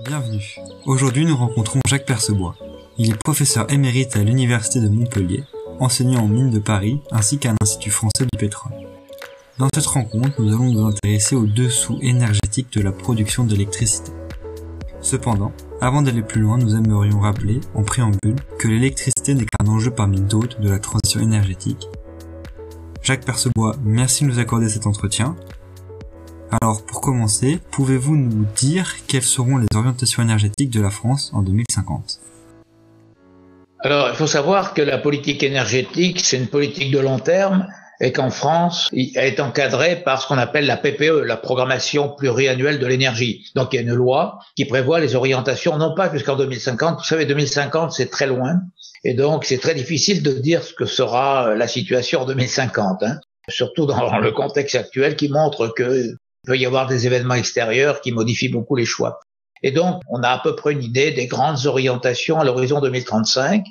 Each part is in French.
Bienvenue. Aujourd'hui, nous rencontrons Jacques Percebois. Il est professeur émérite à l'Université de Montpellier, enseignant en mines de Paris ainsi qu'à l'Institut français du pétrole. Dans cette rencontre, nous allons nous intéresser aux dessous énergétiques de la production d'électricité. Cependant, avant d'aller plus loin, nous aimerions rappeler, en préambule, que l'électricité n'est qu'un enjeu parmi d'autres de la transition énergétique. Jacques Percebois, merci de nous accorder cet entretien. Alors, pour commencer, pouvez-vous nous dire quelles seront les orientations énergétiques de la France en 2050 ? Alors, il faut savoir que la politique énergétique, c'est une politique de long terme et qu'en France, elle est encadrée par ce qu'on appelle la PPE, la programmation pluriannuelle de l'énergie. Donc, il y a une loi qui prévoit les orientations, non pas jusqu'en 2050. Vous savez, 2050, c'est très loin. Et donc, c'est très difficile de dire ce que sera la situation en 2050. Surtout dans le contexte actuel qui montre que il peut y avoir des événements extérieurs qui modifient beaucoup les choix. Et donc, on a à peu près une idée des grandes orientations à l'horizon 2035.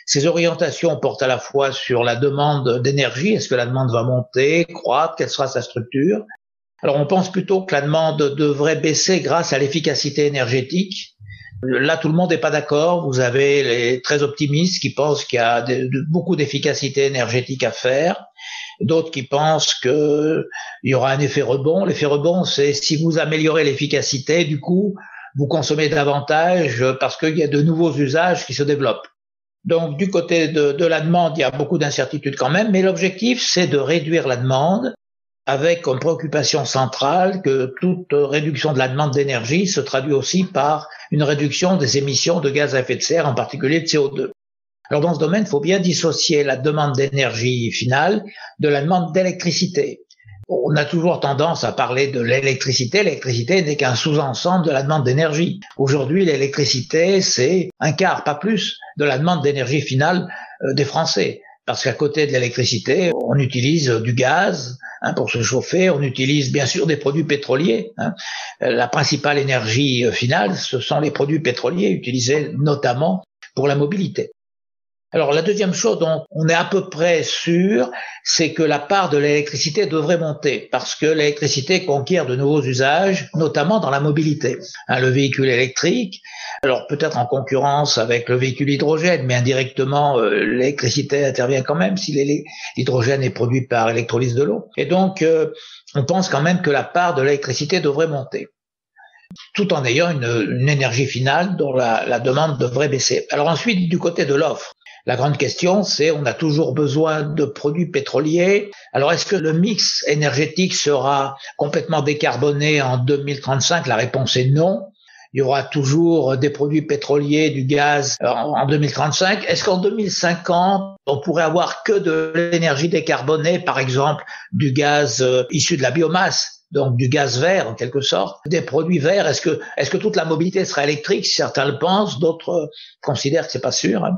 Ces orientations portent à la fois sur la demande d'énergie. Est-ce que la demande va monter, croître, quelle sera sa structure? Alors, on pense plutôt que la demande devrait baisser grâce à l'efficacité énergétique. Là, tout le monde n'est pas d'accord. Vous avez les très optimistes qui pensent qu'il y a beaucoup d'efficacité énergétique à faire. D'autres qui pensent qu'il y aura un effet rebond. L'effet rebond, c'est si vous améliorez l'efficacité, du coup, vous consommez davantage parce qu'il y a de nouveaux usages qui se développent. Donc, du côté de la demande, il y a beaucoup d'incertitudes quand même, mais l'objectif, c'est de réduire la demande avec comme préoccupation centrale que toute réduction de la demande d'énergie se traduit aussi par une réduction des émissions de gaz à effet de serre, en particulier de CO2. Alors dans ce domaine, il faut bien dissocier la demande d'énergie finale de la demande d'électricité. On a toujours tendance à parler de l'électricité. L'électricité n'est qu'un sous-ensemble de la demande d'énergie. Aujourd'hui, l'électricité, c'est un quart, pas plus, de la demande d'énergie finale des Français. Parce qu'à côté de l'électricité, on utilise du gaz pour se chauffer, on utilise bien sûr des produits pétroliers. La principale énergie finale, ce sont les produits pétroliers utilisés notamment pour la mobilité. Alors la deuxième chose dont on est à peu près sûr, c'est que la part de l'électricité devrait monter parce que l'électricité conquiert de nouveaux usages, notamment dans la mobilité. Le véhicule électrique, alors peut-être en concurrence avec le véhicule hydrogène, mais indirectement l'électricité intervient quand même si l'hydrogène est produit par électrolyse de l'eau. Et donc on pense quand même que la part de l'électricité devrait monter, tout en ayant une énergie finale dont la demande devrait baisser. Alors ensuite, du côté de l'offre, la grande question, c'est on a toujours besoin de produits pétroliers. Alors, est-ce que le mix énergétique sera complètement décarboné en 2035? La réponse est non. Il y aura toujours des produits pétroliers, du gaz en 2035. Est-ce qu'en 2050, on pourrait avoir que de l'énergie décarbonée, par exemple du gaz issu de la biomasse? Donc du gaz vert en quelque sorte, des produits verts. Est-ce que toute la mobilité sera électrique? Certains le pensent, d'autres considèrent que c'est pas sûr.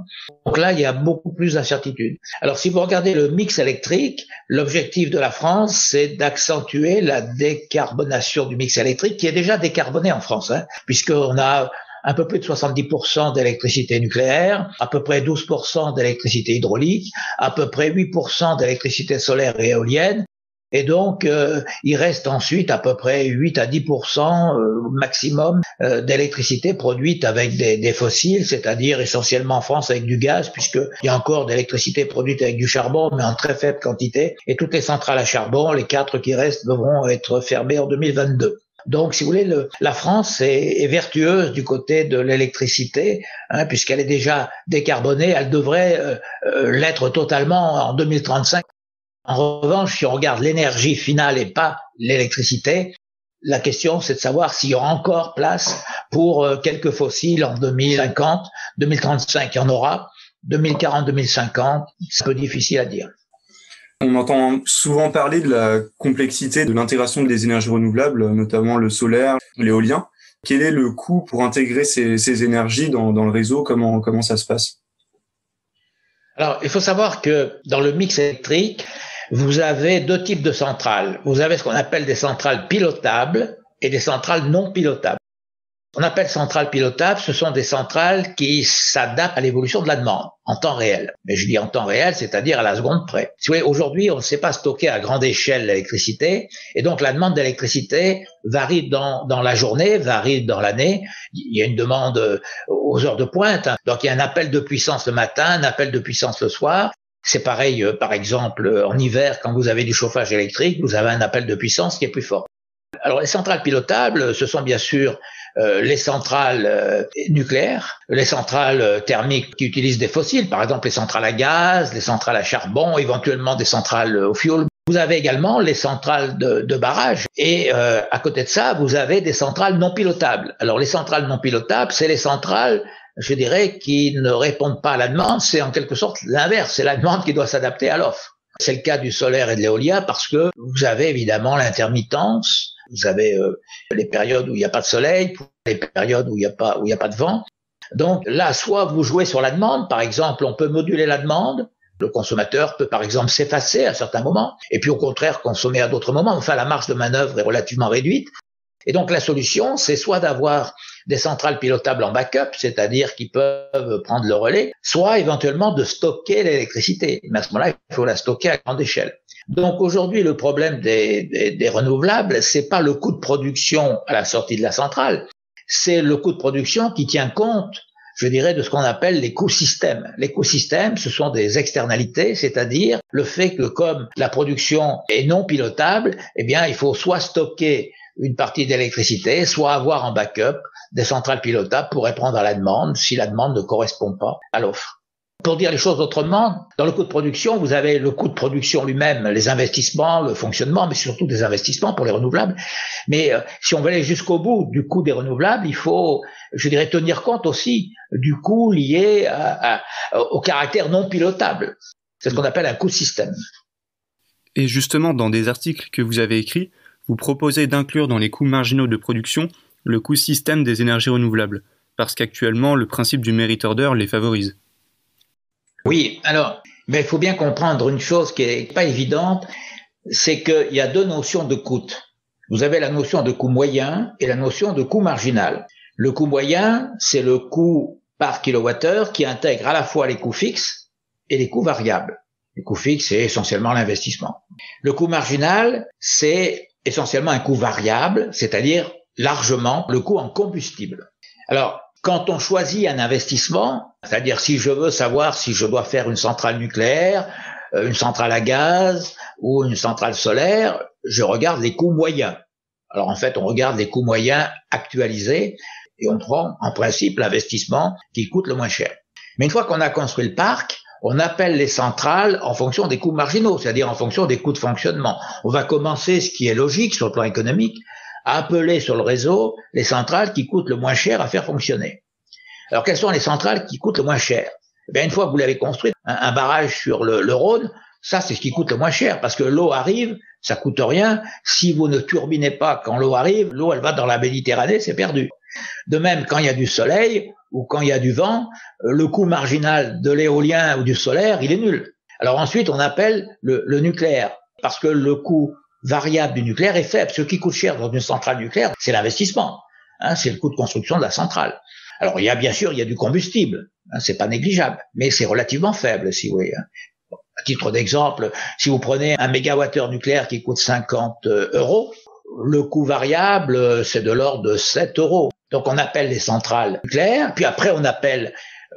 Donc là, il y a beaucoup plus d'incertitudes. Alors si vous regardez le mix électrique, l'objectif de la France, c'est d'accentuer la décarbonation du mix électrique qui est déjà décarboné en France, puisqu'on a un peu plus de 70% d'électricité nucléaire, à peu près 12% d'électricité hydraulique, à peu près 8% d'électricité solaire et éolienne. Et donc, il reste ensuite à peu près 8 à 10% maximum d'électricité produite avec des fossiles, c'est-à-dire essentiellement en France avec du gaz, puisqu'il y a encore d'électricité produite avec du charbon, mais en très faible quantité. Et toutes les centrales à charbon, les 4 qui restent, devront être fermées en 2022. Donc, si vous voulez, la France est vertueuse du côté de l'électricité, puisqu'elle est déjà décarbonée. Elle devrait l'être totalement en 2035. En revanche, si on regarde l'énergie finale et pas l'électricité, la question c'est de savoir s'il y aura encore place pour quelques fossiles en 2050, 2035, il y en aura, 2040, 2050, c'est un peu difficile à dire. On entend souvent parler de la complexité de l'intégration des énergies renouvelables, notamment le solaire, l'éolien. Quel est le coût pour intégrer ces énergies dans le réseau? Comment ça se passe? Alors, il faut savoir que dans le mix électrique, vous avez deux types de centrales. Vous avez ce qu'on appelle des centrales pilotables et des centrales non pilotables. On appelle centrales pilotables, ce sont des centrales qui s'adaptent à l'évolution de la demande en temps réel. Mais je dis en temps réel, c'est-à-dire à la seconde près. Si vous voyez, aujourd'hui, on ne sait pas stocker à grande échelle l'électricité, et donc la demande d'électricité varie dans la journée, varie dans l'année. Il y a une demande aux heures de pointe, hein. Donc il y a un appel de puissance le matin, un appel de puissance le soir. C'est pareil, par exemple, en hiver, quand vous avez du chauffage électrique, vous avez un appel de puissance qui est plus fort. Alors les centrales pilotables, ce sont bien sûr les centrales nucléaires, les centrales thermiques qui utilisent des fossiles, par exemple les centrales à gaz, les centrales à charbon, éventuellement des centrales au fioul. Vous avez également les centrales de barrage et à côté de ça, vous avez des centrales non pilotables. Alors les centrales non pilotables, c'est les centrales, je dirais, qui ne répondent pas à la demande, c'est en quelque sorte l'inverse, c'est la demande qui doit s'adapter à l'offre. C'est le cas du solaire et de l'éolien parce que vous avez évidemment l'intermittence. Vous avez les périodes où il n'y a pas de soleil, les périodes où il n'y a pas de vent. Donc là, soit vous jouez sur la demande, par exemple, on peut moduler la demande. Le consommateur peut par exemple s'effacer à certains moments, et puis au contraire consommer à d'autres moments. Enfin, la marge de manœuvre est relativement réduite. Et donc la solution, c'est soit d'avoir des centrales pilotables en backup, c'est-à-dire qui peuvent prendre le relais, soit éventuellement de stocker l'électricité. Mais à ce moment-là, il faut la stocker à grande échelle. Donc aujourd'hui, le problème des renouvelables, c'est pas le coût de production à la sortie de la centrale, c'est le coût de production qui tient compte, je dirais, de ce qu'on appelle les coûts systèmes. Les coûts systèmes, ce sont des externalités, c'est-à-dire le fait que comme la production est non pilotable, eh bien, il faut soit stocker une partie d'électricité, soit avoir en backup des centrales pilotables pour répondre à la demande si la demande ne correspond pas à l'offre. Pour dire les choses autrement, dans le coût de production, vous avez le coût de production lui-même, les investissements, le fonctionnement, mais surtout des investissements pour les renouvelables. Mais si on veut aller jusqu'au bout du coût des renouvelables, il faut, je dirais, tenir compte aussi du coût lié au caractère non pilotable. C'est ce qu'on appelle un coût de système. Et justement, dans des articles que vous avez écrits, vous proposez d'inclure dans les coûts marginaux de production le coût système des énergies renouvelables, parce qu'actuellement, le principe du merit order les favorise. Oui, alors, mais il faut bien comprendre une chose qui est pas évidente, c'est qu'il y a deux notions de coût. Vous avez la notion de coût moyen et la notion de coût marginal. Le coût moyen, c'est le coût par kilowattheure qui intègre à la fois les coûts fixes et les coûts variables. Les coûts fixes, c'est essentiellement l'investissement. Le coût marginal, c'est essentiellement un coût variable, c'est-à-dire largement le coût en combustible. Alors, quand on choisit un investissement, c'est-à-dire si je veux savoir si je dois faire une centrale nucléaire, une centrale à gaz ou une centrale solaire, je regarde les coûts moyens. Alors en fait, on regarde les coûts moyens actualisés et on prend en principe l'investissement qui coûte le moins cher. Mais une fois qu'on a construit le parc, on appelle les centrales en fonction des coûts marginaux, c'est-à-dire en fonction des coûts de fonctionnement. On va commencer, ce qui est logique sur le plan économique, à appeler sur le réseau les centrales qui coûtent le moins cher à faire fonctionner. Alors, quelles sont les centrales qui coûtent le moins cher? Eh bien, une fois que vous l'avez construit, un barrage sur le Rhône, ça, c'est ce qui coûte le moins cher, parce que l'eau arrive, ça coûte rien. Si vous ne turbinez pas quand l'eau arrive, l'eau, elle va dans la Méditerranée, c'est perdu. De même, quand il y a du soleil ou quand il y a du vent, le coût marginal de l'éolien ou du solaire, il est nul. Alors ensuite, on appelle le nucléaire, parce que le coût variable du nucléaire est faible. Ce qui coûte cher dans une centrale nucléaire, c'est l'investissement. C'est le coût de construction de la centrale. Alors, il y a du combustible. C'est pas négligeable, mais c'est relativement faible, si vous voulez. À titre d'exemple, si vous prenez un mégawattheure nucléaire qui coûte 50 €, le coût variable, c'est de l'ordre de 7 €. Donc, on appelle les centrales nucléaires, puis après, on appelle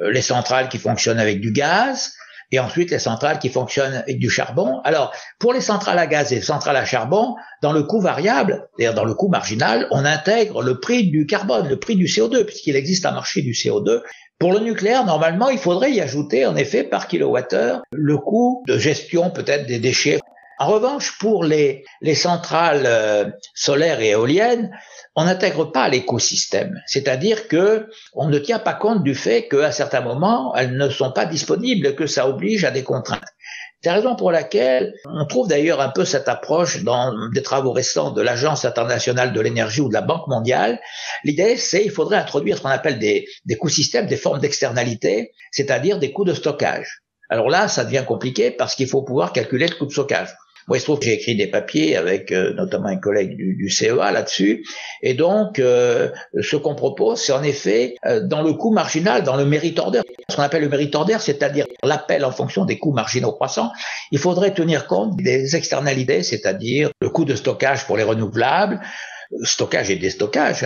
les centrales qui fonctionnent avec du gaz, et ensuite les centrales qui fonctionnent avec du charbon. Alors, pour les centrales à gaz et les centrales à charbon, dans le coût variable, c'est-à-dire dans le coût marginal, on intègre le prix du carbone, le prix du CO2, puisqu'il existe un marché du CO2. Pour le nucléaire, normalement, il faudrait y ajouter, en effet, par kilowattheure, le coût de gestion peut-être des déchets. En revanche, pour les centrales solaires et éoliennes, on n'intègre pas l'écosystème, c'est-à-dire que on ne tient pas compte du fait qu'à certains moments, elles ne sont pas disponibles, que ça oblige à des contraintes. C'est la raison pour laquelle on trouve d'ailleurs un peu cette approche dans des travaux récents de l'Agence internationale de l'énergie ou de la Banque mondiale. L'idée, c'est qu'il faudrait introduire ce qu'on appelle des coûts systèmes, des formes d'externalité, c'est-à-dire des coûts de stockage. Alors là, ça devient compliqué parce qu'il faut pouvoir calculer le coût de stockage. Moi, il se trouve que j'ai écrit des papiers avec notamment un collègue du CEA là-dessus. Et donc, ce qu'on propose, c'est en effet dans le coût marginal, dans le mérite order, ce qu'on appelle le mérite order, c'est-à-dire l'appel en fonction des coûts marginaux croissants. Il faudrait tenir compte des externalités, c'est-à-dire le coût de stockage pour les renouvelables, stockage et déstockage.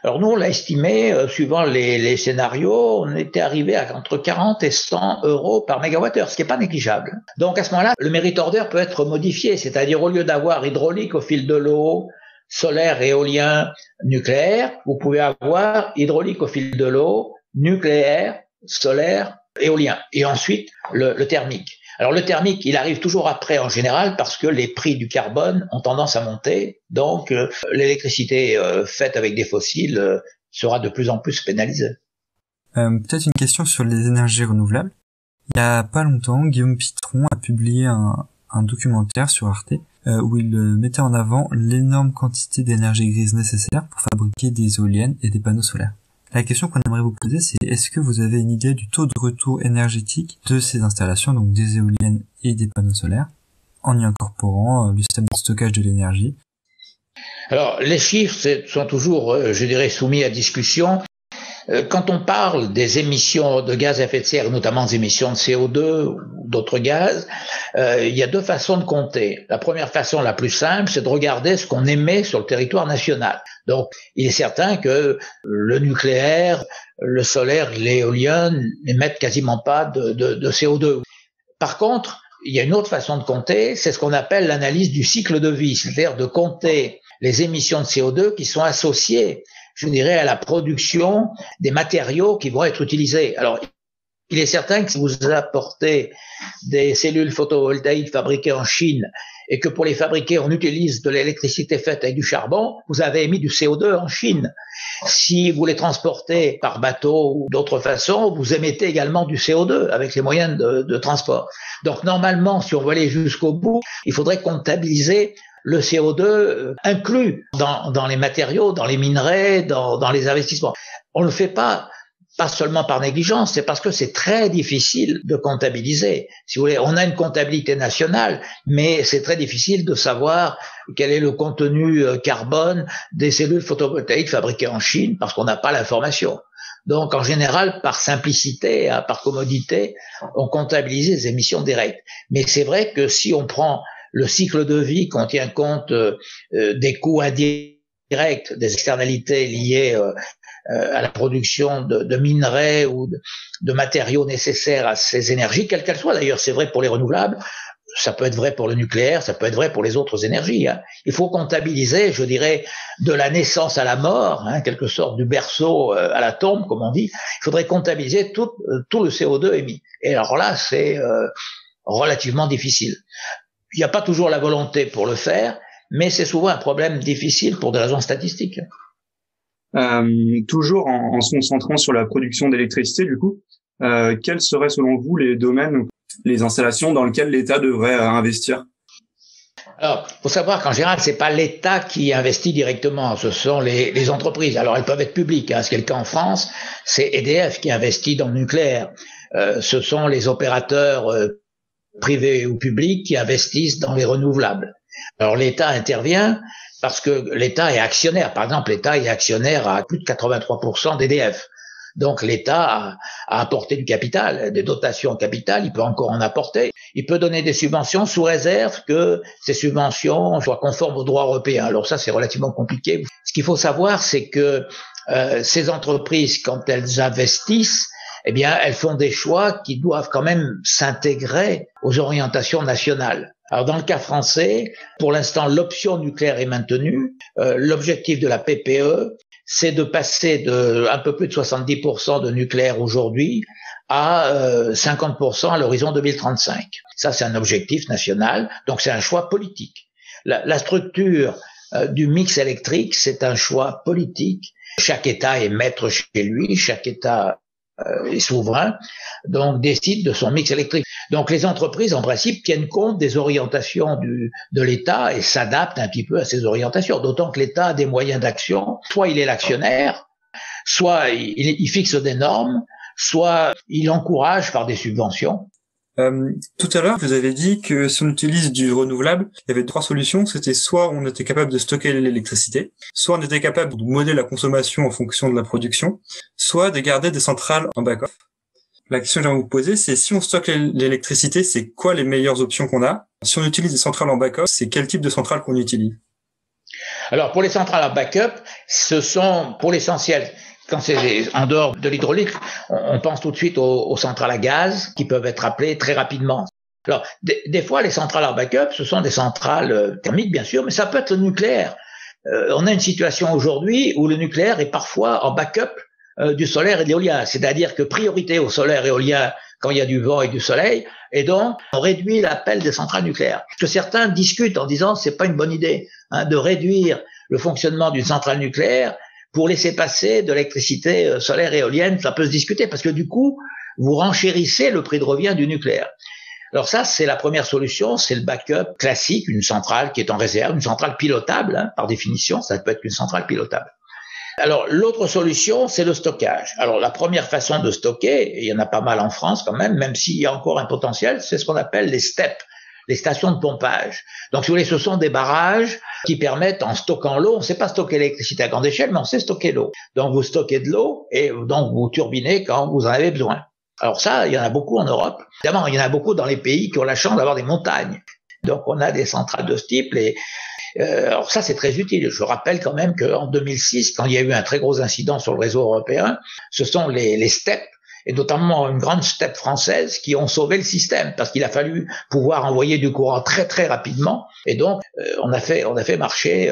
Alors nous, on l'a estimé, suivant les scénarios, on était arrivé à entre 40 et 100 euros par mégawattheure, ce qui n'est pas négligeable. Donc à ce moment-là, le mérite order peut être modifié, c'est-à-dire au lieu d'avoir hydraulique au fil de l'eau, solaire, éolien, nucléaire, vous pouvez avoir hydraulique au fil de l'eau, nucléaire, solaire, éolien. Et ensuite, le thermique. Alors le thermique, il arrive toujours après en général parce que les prix du carbone ont tendance à monter. Donc l'électricité faite avec des fossiles sera de plus en plus pénalisée. Peut-être une question sur les énergies renouvelables. Il y a pas longtemps, Guillaume Pitron a publié un documentaire sur Arte où il mettait en avant l'énorme quantité d'énergie grise nécessaire pour fabriquer des éoliennes et des panneaux solaires. La question qu'on aimerait vous poser, c'est est-ce que vous avez une idée du taux de retour énergétique de ces installations, donc des éoliennes et des panneaux solaires, en y incorporant le système de stockage de l'énergie? Alors, les chiffres sont toujours, je dirais, soumis à discussion. Quand on parle des émissions de gaz à effet de serre, notamment des émissions de CO2 ou d'autres gaz, il y a deux façons de compter. La première façon, la plus simple, c'est de regarder ce qu'on émet sur le territoire national. Donc, il est certain que le nucléaire, le solaire, l'éolien n'émettent quasiment pas de CO2. Par contre, il y a une autre façon de compter, c'est ce qu'on appelle l'analyse du cycle de vie, c'est-à-dire de compter les émissions de CO2 qui sont associées, je dirais, à la production des matériaux qui vont être utilisés. Alors, il est certain que si vous apportez des cellules photovoltaïques fabriquées en Chine et que pour les fabriquer, on utilise de l'électricité faite avec du charbon, vous avez émis du CO2 en Chine. Si vous les transportez par bateau ou d'autres façons, vous émettez également du CO2 avec les moyens de transport. Donc, normalement, si on veut aller jusqu'au bout, il faudrait comptabiliser le CO2 inclus dans les matériaux, dans les minerais, dans les investissements. On ne le fait pas seulement par négligence, c'est parce que c'est très difficile de comptabiliser. Si vous voulez, on a une comptabilité nationale, mais c'est très difficile de savoir quel est le contenu carbone des cellules photovoltaïques fabriquées en Chine parce qu'on n'a pas l'information. Donc, en général, par simplicité, par commodité, on comptabilise les émissions directes. Mais c'est vrai que si on prend le cycle de vie qu'on tient compte des coûts indirects, des externalités liées à la production de minerais ou de matériaux nécessaires à ces énergies, quelles qu'elles soient d'ailleurs, c'est vrai pour les renouvelables, ça peut être vrai pour le nucléaire, ça peut être vrai pour les autres énergies. Il faut comptabiliser, je dirais, de la naissance à la mort, quelque sorte du berceau à la tombe, comme on dit, il faudrait comptabiliser tout le CO2 émis. Et alors là, c'est relativement difficile. Il n'y a pas toujours la volonté pour le faire, mais c'est souvent un problème difficile pour des raisons statistiques. Toujours en se concentrant sur la production d'électricité, du coup, quels seraient selon vous les domaines, les installations dans lesquelles l'État devrait investir? Alors, faut savoir qu'en général, c'est pas l'État qui investit directement, ce sont les entreprises. Alors, elles peuvent être publiques, ce qui est le cas en France, c'est EDF qui investit dans le nucléaire. Ce sont les opérateurs privés ou publics qui investissent dans les renouvelables. Alors l'État intervient parce que l'État est actionnaire. Par exemple, l'État est actionnaire à plus de 83% d'EDF. Donc l'État a apporté du capital, des dotations en capital, il peut encore en apporter. Il peut donner des subventions sous réserve que ces subventions soient conformes au droit européen. Alors ça, c'est relativement compliqué. Ce qu'il faut savoir, c'est que ces entreprises, quand elles investissent, eh bien, elles font des choix qui doivent quand même s'intégrer aux orientations nationales. Alors, dans le cas français, pour l'instant, l'option nucléaire est maintenue. L'objectif de la PPE, c'est de passer de un peu plus de 70% de nucléaire aujourd'hui à 50% à l'horizon 2035. Ça, c'est un objectif national, donc c'est un choix politique. La structure du mix électrique, c'est un choix politique. Chaque État est maître chez lui, chaque État est souverain, donc décide de son mix électrique. Donc les entreprises, en principe, tiennent compte des orientations de l'État et s'adaptent un petit peu à ces orientations, d'autant que l'État a des moyens d'action. Soit il est l'actionnaire, soit il fixe des normes, soit il encourage par des subventions. Tout à l'heure, vous avez dit que si on utilise du renouvelable, il y avait 3 solutions. C'était soit on était capable de stocker l'électricité, soit on était capable de modeler la consommation en fonction de la production, soit de garder des centrales en back-off. La question que j'ai à vous poser, c'est si on stocke l'électricité, c'est quoi les meilleures options qu'on a? Si on utilise des centrales en backup, c'est quel type de centrale qu'on utilise? Alors, pour les centrales en backup, ce sont, pour l'essentiel, quand c'est en dehors de l'hydraulique, on pense tout de suite aux centrales à gaz qui peuvent être appelées très rapidement. Alors, des fois, les centrales en backup, ce sont des centrales thermiques, bien sûr, mais ça peut être le nucléaire. On a une situation aujourd'hui où le nucléaire est parfois en backup du solaire et de l'éolien, c'est-à-dire que priorité au solaire et éolien quand il y a du vent et du soleil, et donc on réduit l'appel des centrales nucléaires. Que certains discutent en disant c'est pas une bonne idée de réduire le fonctionnement d'une centrale nucléaire pour laisser passer de l'électricité solaire et éolienne, ça peut se discuter parce que du coup vous renchérissez le prix de revient du nucléaire. Alors ça, c'est la première solution, c'est le backup classique, une centrale qui est en réserve, une centrale pilotable, par définition, ça peut être une centrale pilotable. Alors, l'autre solution, c'est le stockage. Alors, la première façon de stocker, et il y en a pas mal en France quand même s'il y a encore un potentiel, c'est ce qu'on appelle les STEP, les stations de pompage. Donc, si vous voulez, ce sont des barrages qui permettent, en stockant l'eau, on ne sait pas stocker l'électricité à grande échelle, mais on sait stocker l'eau. Donc, vous stockez de l'eau et donc vous turbinez quand vous en avez besoin. Alors ça, il y en a beaucoup en Europe. Évidemment, il y en a beaucoup dans les pays qui ont la chance d'avoir des montagnes. Donc, on a des centrales de ce type. Alors ça, c'est très utile. Je rappelle quand même qu'en 2006, quand il y a eu un très gros incident sur le réseau européen, ce sont les STEP, et notamment une grande STEP française, qui ont sauvé le système, parce qu'il a fallu pouvoir envoyer du courant très très rapidement. Et donc, on a fait marcher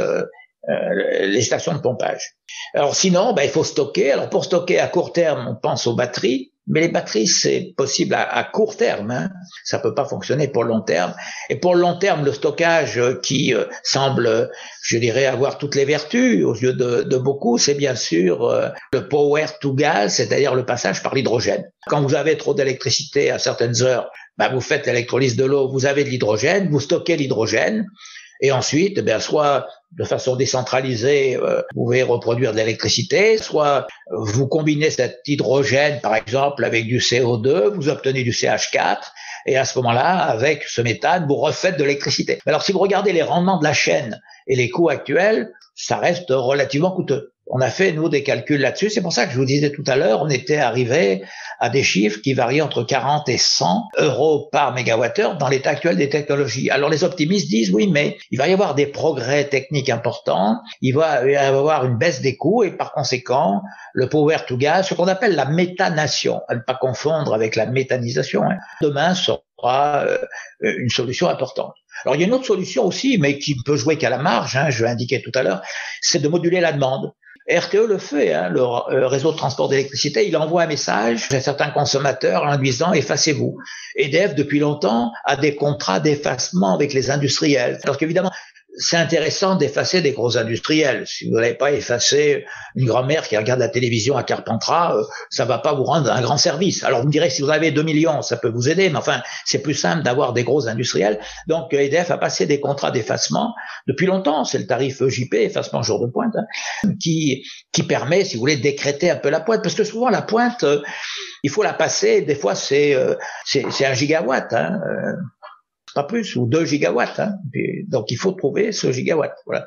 les stations de pompage. Alors sinon, il faut stocker. Alors pour stocker à court terme, on pense aux batteries. Mais les batteries, c'est possible à court terme, ça peut pas fonctionner pour le long terme. Et pour le long terme, le stockage qui semble, je dirais, avoir toutes les vertus aux yeux de beaucoup, c'est bien sûr le power to gas, c'est-à-dire le passage par l'hydrogène. Quand vous avez trop d'électricité à certaines heures, vous faites l'électrolyse de l'eau, vous avez de l'hydrogène, vous stockez l'hydrogène, et ensuite, soit de façon décentralisée, vous pouvez reproduire de l'électricité, soit vous combinez cet hydrogène, par exemple, avec du CO2, vous obtenez du CH4, et à ce moment-là, avec ce méthane, vous refaites de l'électricité. Alors, si vous regardez les rendements de la chaîne et les coûts actuels, ça reste relativement coûteux. On a fait, nous, des calculs là-dessus. C'est pour ça que je vous disais tout à l'heure, on était arrivé à des chiffres qui varient entre 40 et 100 euros par mégawattheure dans l'état actuel des technologies. Alors, les optimistes disent, oui, mais il va y avoir des progrès techniques importants, il va y avoir une baisse des coûts et par conséquent, le power to gas, ce qu'on appelle la méthanation, à ne pas confondre avec la méthanisation, demain sera une solution importante. Alors, il y a une autre solution aussi, mais qui peut jouer qu'à la marge, je l'ai indiqué tout à l'heure, c'est de moduler la demande. RTE le fait, le réseau de transport d'électricité, il envoie un message à certains consommateurs en disant « effacez-vous ». EDF, depuis longtemps, a des contrats d'effacement avec les industriels. Alors qu'évidemment, c'est intéressant d'effacer des gros industriels. Si vous n'avez pas effacé une grand-mère qui regarde la télévision à Carpentras, ça va pas vous rendre un grand service. Alors vous me direz, si vous avez 2 millions, ça peut vous aider, mais enfin, c'est plus simple d'avoir des gros industriels. Donc EDF a passé des contrats d'effacement depuis longtemps. C'est le tarif EJP, effacement jour de pointe, qui permet, si vous voulez, d'écrêter un peu la pointe. Parce que souvent, la pointe, il faut la passer. Des fois, c'est 1 gigawatt, pas plus, ou 2 gigawatts. Donc, il faut trouver ce gigawatt. Voilà.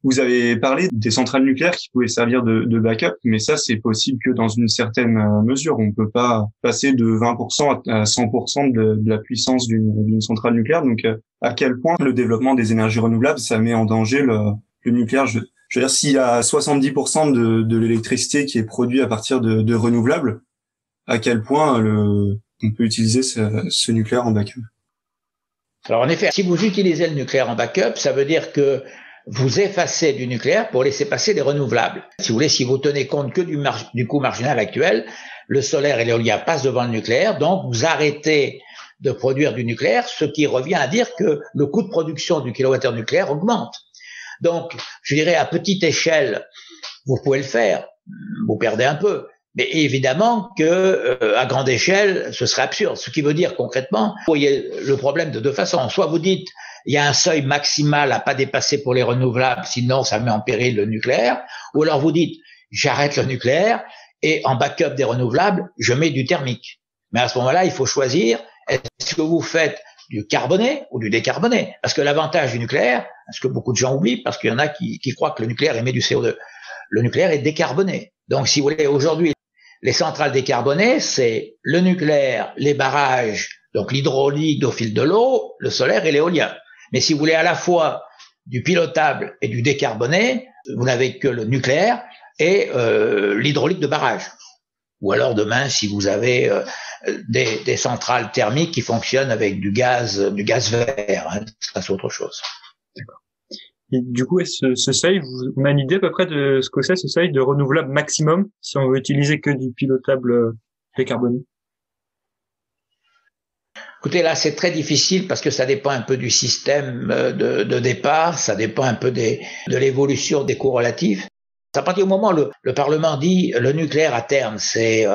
Vous avez parlé des centrales nucléaires qui pouvaient servir de backup, mais ça, c'est possible que dans une certaine mesure. On ne peut pas passer de 20% à 100% de la puissance d'une centrale nucléaire. Donc, à quel point le développement des énergies renouvelables, ça met en danger le nucléaire? Je veux dire, s'il y a 70% de l'électricité qui est produite à partir de renouvelables, à quel point on peut utiliser ce nucléaire en backup? Alors en effet, si vous utilisez le nucléaire en backup, ça veut dire que vous effacez du nucléaire pour laisser passer des renouvelables. Si vous voulez, si vous tenez compte que du coût marginal actuel, le solaire et l'éolien passent devant le nucléaire, donc vous arrêtez de produire du nucléaire, ce qui revient à dire que le coût de production du kilowattheure nucléaire augmente. Donc, je dirais à petite échelle, vous pouvez le faire, vous perdez un peu. Mais évidemment que à grande échelle, ce serait absurde. Ce qui veut dire concrètement, vous voyez le problème de deux façons. Soit vous dites, il y a un seuil maximal à pas dépasser pour les renouvelables, sinon ça met en péril le nucléaire. Ou alors vous dites, j'arrête le nucléaire et en backup des renouvelables, je mets du thermique. Mais à ce moment-là, il faut choisir, est-ce que vous faites du carboné ou du décarboné? Parce que l'avantage du nucléaire, ce que beaucoup de gens oublient, parce qu'il y en a qui croient que le nucléaire émet du CO2, le nucléaire est décarboné. Donc si vous voulez, aujourd'hui, les centrales décarbonées, c'est le nucléaire, les barrages, donc l'hydraulique au fil de l'eau, le solaire et l'éolien. Mais si vous voulez à la fois du pilotable et du décarboné, vous n'avez que le nucléaire et l'hydraulique de barrage. Ou alors demain, si vous avez des centrales thermiques qui fonctionnent avec du gaz vert, hein, ça c'est autre chose. D'accord. Et du coup, ce seuil, on a une idée à peu près de ce que c'est ce seuil de renouvelable maximum si on veut utiliser que du pilotable décarboné? Écoutez, là, c'est très difficile parce que ça dépend un peu du système de départ, ça dépend un peu de l'évolution des coûts relatifs. À partir du moment où le Parlement dit le nucléaire à terme, c'est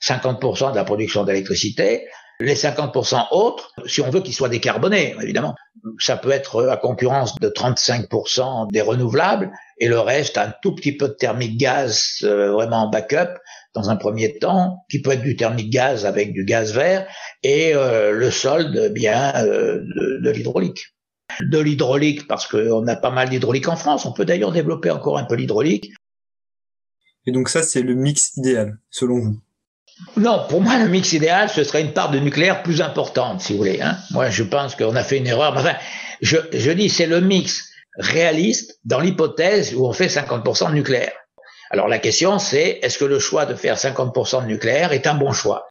50% de la production d'électricité, les 50% autres, si on veut qu'ils soient décarbonés, évidemment, ça peut être à concurrence de 35% des renouvelables et le reste, un tout petit peu de thermique gaz vraiment en backup dans un premier temps, qui peut être du thermique gaz avec du gaz vert et le solde bien de l'hydraulique. De l'hydraulique parce qu'on a pas mal d'hydraulique en France, on peut d'ailleurs développer encore un peu l'hydraulique. Et donc ça, c'est le mix idéal, selon vous? Non, pour moi, le mix idéal, ce serait une part de nucléaire plus importante, si vous voulez. Hein. Moi, je pense qu'on a fait une erreur. Enfin, je dis, c'est le mix réaliste dans l'hypothèse où on fait 50% de nucléaire. Alors la question, c'est est-ce que le choix de faire 50% de nucléaire est un bon choix?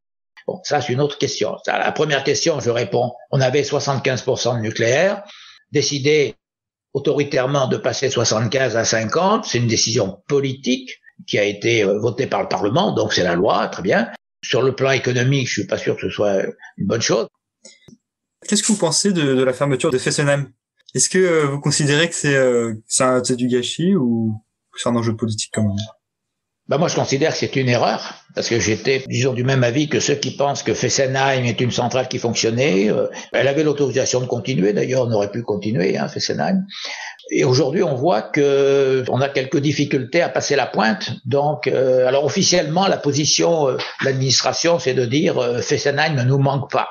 Bon, ça, c'est une autre question. À la première question, je réponds, on avait 75% de nucléaire, décidé autoritairement de passer 75 à 50, c'est une décision politique qui a été votée par le Parlement, donc c'est la loi, très bien. Sur le plan économique, je suis pas sûr que ce soit une bonne chose. Qu'est-ce que vous pensez de la fermeture de Fessenheim? Est-ce que vous considérez que c'est du gâchis ou c'est un enjeu politique quand même? Moi, je considère que c'est une erreur, parce que j'étais, disons, du même avis que ceux qui pensent que Fessenheim est une centrale qui fonctionnait. Elle avait l'autorisation de continuer, d'ailleurs, on aurait pu continuer, hein, Fessenheim. Et aujourd'hui, on voit que on a quelques difficultés à passer la pointe. Donc, alors officiellement, la position de l'administration, c'est de dire Fessenheim ne nous manque pas.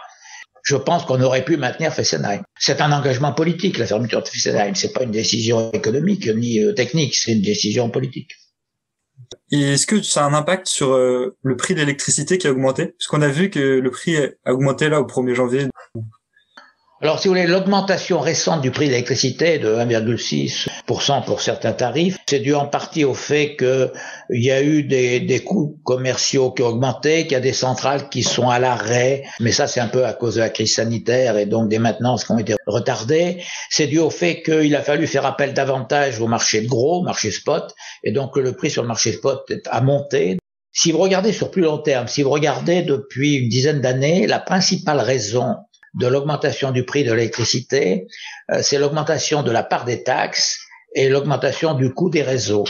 Je pense qu'on aurait pu maintenir Fessenheim. C'est un engagement politique, la fermeture de Fessenheim. C'est pas une décision économique ni technique, c'est une décision politique. Et est-ce que ça a un impact sur le prix de l'électricité qui a augmenté? Parce qu'on a vu que le prix a augmenté là au 1er janvier. Alors, si vous voulez, l'augmentation récente du prix de l'électricité de 1,6% pour certains tarifs, c'est dû en partie au fait qu'il y a eu des coûts commerciaux qui ont augmenté, qu'il y a des centrales qui sont à l'arrêt, mais ça c'est un peu à cause de la crise sanitaire et donc des maintenances qui ont été retardées. C'est dû au fait qu'il a fallu faire appel davantage au marché de gros, marché spot, et donc le prix sur le marché spot a monté. Si vous regardez sur plus long terme, si vous regardez depuis une dizaine d'années, la principale raison de l'augmentation du prix de l'électricité, c'est l'augmentation de la part des taxes et l'augmentation du coût des réseaux.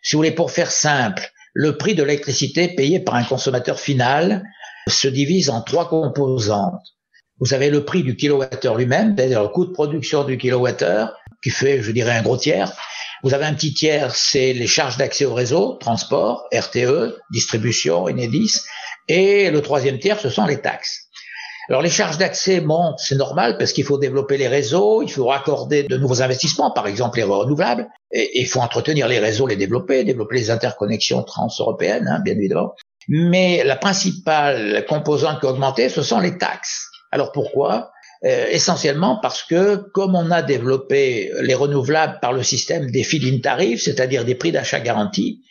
Si vous voulez, pour faire simple, le prix de l'électricité payé par un consommateur final se divise en 3 composantes. Vous avez le prix du kilowattheure lui-même, c'est-à-dire le coût de production du kilowattheure, qui fait, je dirais, un gros tiers. Vous avez un petit tiers, c'est les charges d'accès au réseau, transport, RTE, distribution, Enedis, et le 3e tiers, ce sont les taxes. Alors les charges d'accès montent, c'est normal parce qu'il faut développer les réseaux, il faut raccorder de nouveaux investissements, par exemple les renouvelables, et il faut entretenir les réseaux, les développer les interconnexions trans-européennes, hein, bien évidemment. Mais la principale composante qui a augmenté, ce sont les taxes. Alors pourquoi? Essentiellement parce que comme on a développé les renouvelables par le système des feed-in tarifs, c'est-à-dire des prix d'achat garantis,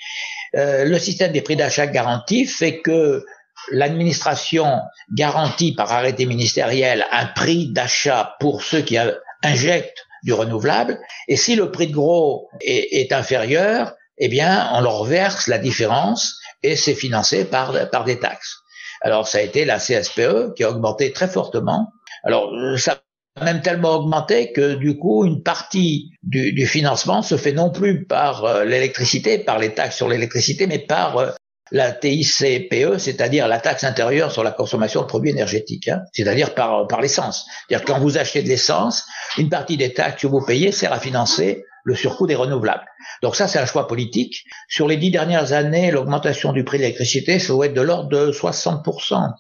le système des prix d'achat garantis fait que l'administration garantit par arrêté ministériel un prix d'achat pour ceux qui injectent du renouvelable, et si le prix de gros est inférieur, eh bien, on leur verse la différence et c'est financé par des taxes. Alors, ça a été la CSPE qui a augmenté très fortement. Alors, ça a même tellement augmenté que, du coup, une partie du financement se fait non plus par l'électricité, par les taxes sur l'électricité, mais par la TICPE, c'est-à-dire la taxe intérieure sur la consommation de produits énergétiques, hein, c'est-à-dire par l'essence. C'est-à-dire que quand vous achetez de l'essence, une partie des taxes que vous payez sert à financer le surcoût des renouvelables. Donc ça, c'est un choix politique. Sur les 10 dernières années, l'augmentation du prix de l'électricité, ça doit être de l'ordre de 60%.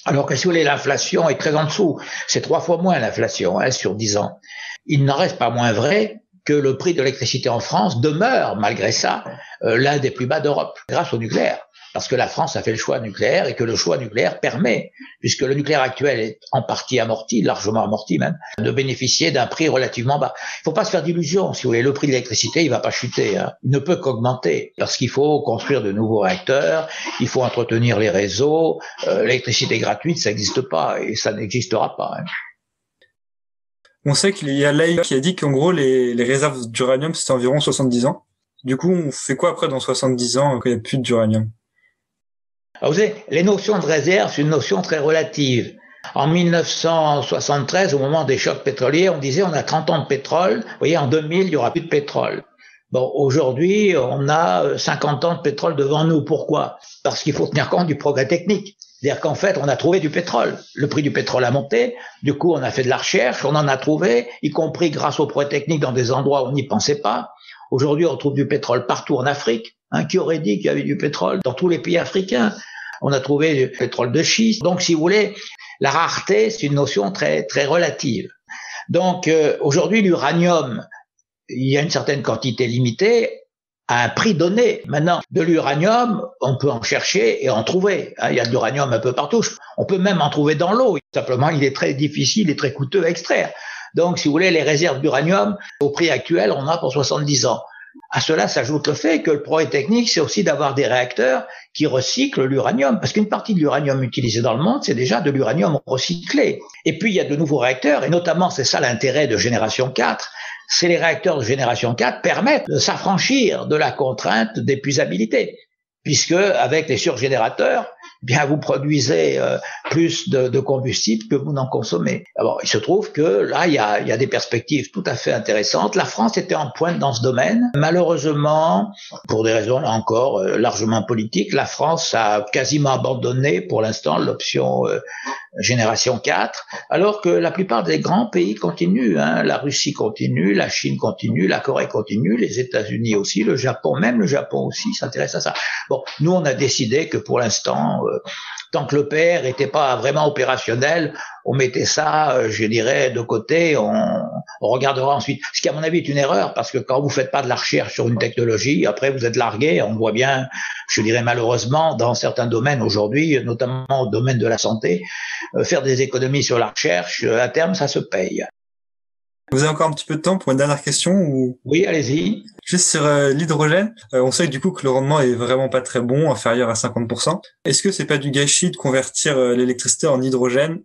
Alors que si vous voulez, l'inflation est très en dessous. C'est 3 fois moins l'inflation sur 10 ans. Il n'en reste pas moins vrai que le prix de l'électricité en France demeure, malgré ça, l'un des plus bas d'Europe, grâce au nucléaire. Parce que la France a fait le choix nucléaire et que le choix nucléaire permet, puisque le nucléaire actuel est en partie amorti, largement amorti même, de bénéficier d'un prix relativement bas. Il ne faut pas se faire d'illusions, si vous voulez. Le prix de l'électricité, il ne va pas chuter, hein. Il ne peut qu'augmenter parce qu'il faut construire de nouveaux réacteurs, il faut entretenir les réseaux. L'électricité gratuite, ça n'existe pas et ça n'existera pas, hein. On sait qu'il y a Leigh qui a dit qu'en gros, les réserves d'uranium, c'était environ 70 ans. Du coup, on fait quoi après dans 70 ans quand il n'y a plus d'uranium? Alors vous savez, les notions de réserve, c'est une notion très relative. En 1973, au moment des chocs pétroliers, on disait on a 30 ans de pétrole. Vous voyez, en 2000, il n'y aura plus de pétrole. Bon, aujourd'hui, on a 50 ans de pétrole devant nous. Pourquoi? Parce qu'il faut tenir compte du progrès technique. C'est-à-dire qu'en fait, on a trouvé du pétrole. Le prix du pétrole a monté. Du coup, on a fait de la recherche. On en a trouvé, y compris grâce au progrès technique dans des endroits où on n'y pensait pas. Aujourd'hui, on trouve du pétrole partout en Afrique. Qui aurait dit qu'il y avait du pétrole dans tous les pays africains? On a trouvé du pétrole de schiste. Donc, si vous voulez, la rareté, c'est une notion très, très relative. Donc, aujourd'hui, l'uranium, il y a une certaine quantité limitée à un prix donné. Maintenant, de l'uranium, on peut en chercher et en trouver. Il y a de l'uranium un peu partout. On peut même en trouver dans l'eau. Simplement, il est très difficile et très coûteux à extraire. Donc, si vous voulez, les réserves d'uranium, au prix actuel, on en a pour 70 ans. À cela s'ajoute le fait que le progrès technique, c'est aussi d'avoir des réacteurs qui recyclent l'uranium. Parce qu'une partie de l'uranium utilisé dans le monde, c'est déjà de l'uranium recyclé. Et puis, il y a de nouveaux réacteurs, et notamment, c'est ça l'intérêt de génération 4, c'est les réacteurs de génération 4 permettent de s'affranchir de la contrainte d'épuisabilité. Puisque, avec les surgénérateurs, bien, vous produisez plus de combustible que vous n'en consommez. Alors, il se trouve que là, il y a des perspectives tout à fait intéressantes. La France était en pointe dans ce domaine. Malheureusement, pour des raisons, là encore, largement politiques, la France a quasiment abandonné, pour l'instant, l'option génération 4, alors que la plupart des grands pays continuent. La Russie continue, la Chine continue, la Corée continue, les États-Unis aussi, le Japon, même le Japon aussi s'intéresse à ça. Bon, nous, on a décidé que pour l'instant, tant que le PR n'était pas vraiment opérationnel, on mettait ça, je dirais, de côté, on regardera ensuite. Ce qui, à mon avis, est une erreur, parce que quand vous faites pas de la recherche sur une technologie, après vous êtes largué, on voit bien, je dirais malheureusement, dans certains domaines aujourd'hui, notamment au domaine de la santé, faire des économies sur la recherche, à terme, ça se paye. Vous avez encore un petit peu de temps pour une dernière question ou... Oui, allez-y. Juste sur l'hydrogène, on sait du coup que le rendement est vraiment pas très bon, inférieur à 50%. Est-ce que c'est pas du gâchis de convertir l'électricité en hydrogène?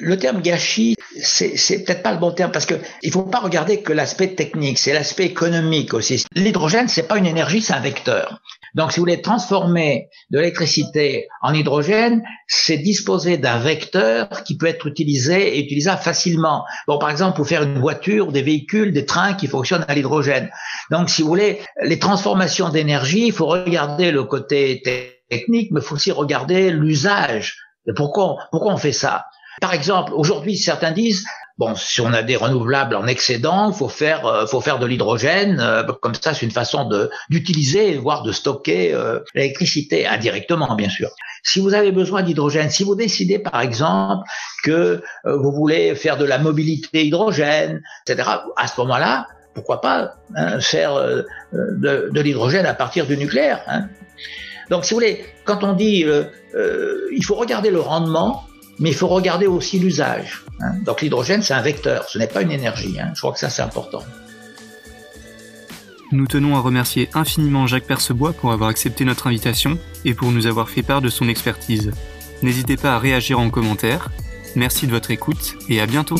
Le terme gâchis, c'est peut-être pas le bon terme parce que il faut pas regarder que l'aspect technique, c'est l'aspect économique aussi. L'hydrogène, c'est pas une énergie, c'est un vecteur. Donc, si vous voulez transformer de l'électricité en hydrogène, c'est disposer d'un vecteur qui peut être utilisé et utilisable facilement. Bon, par exemple, pour faire une voiture, des véhicules, des trains qui fonctionnent à l'hydrogène. Donc, si vous voulez, les transformations d'énergie, il faut regarder le côté technique, mais il faut aussi regarder l'usage. Et pourquoi on fait ça? Par exemple, aujourd'hui, certains disent, bon, si on a des renouvelables en excédent, faut faire de l'hydrogène, comme ça, c'est une façon d'utiliser, voire de stocker l'électricité, indirectement, bien sûr. Si vous avez besoin d'hydrogène, si vous décidez, par exemple, que vous voulez faire de la mobilité hydrogène, etc., à ce moment-là, pourquoi pas faire de l'hydrogène à partir du nucléaire, Donc, si vous voulez, quand on dit il faut regarder le rendement, mais il faut regarder aussi l'usage. Donc l'hydrogène, c'est un vecteur, ce n'est pas une énergie. Je crois que ça, c'est important. Nous tenons à remercier infiniment Jacques Percebois pour avoir accepté notre invitation et pour nous avoir fait part de son expertise. N'hésitez pas à réagir en commentaire. Merci de votre écoute et à bientôt.